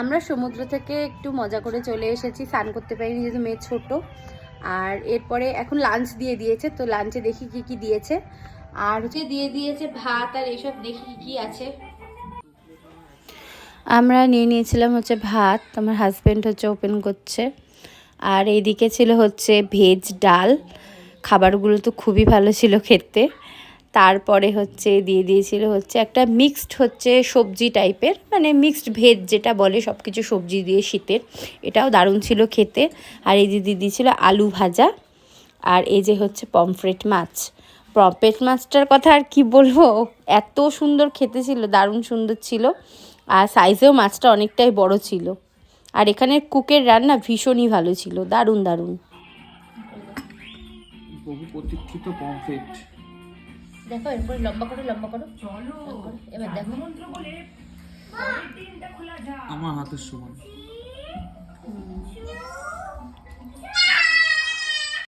আমরা সমুদ্র থেকে একটু মজা করে চলে এসেছি, স্নান করতে পারিনি যেহেতু মেয়ে ছোট। আর এরপরে এখন লাঞ্চ দিয়ে দিয়েছে, তো লাঞ্চে দেখি কি কি দিয়েছে। আর হচ্ছে দিয়ে দিয়েছে ভাত আর এসব, দেখি কি কি আছে। আমরা নিয়ে নিয়েছিলাম হচ্ছে ভাত, আমার হাজব্যান্ড হচ্ছে ওপেন করছে। আর এইদিকে ছিল হচ্ছে ভেজ ডাল, খাবারগুলো তো খুবই ভালো ছিল খেতে। তারপরে হচ্ছে দিয়ে দিয়েছিল হচ্ছে একটা মিক্সড হচ্ছে সবজি টাইপের, মানে মিক্সড ভেজ যেটা বলে, সব কিছু সবজি দিয়ে শীতের, এটাও দারুণ ছিল খেতে। আর এই দিদি দিয়েছিল আলু ভাজা। আর এই যে হচ্ছে পমফ্রেট মাছ। পমফ্রেট মাছটার কথা আর কি বলবো, এত সুন্দর খেতে ছিল, দারুণ সুন্দর ছিল। আর সাইজেও মাছটা অনেকটাই বড় ছিল। আর এখানের কুকের রান্না ভীষণই ভালো ছিল, দারুণ দারুণ। বহু প্রতীক্ষিত পমফ্রেট। দেখো এরপরে লম্বা করো, লম্বা করো, চলো এবার দেখো। আমার হাতের সমান।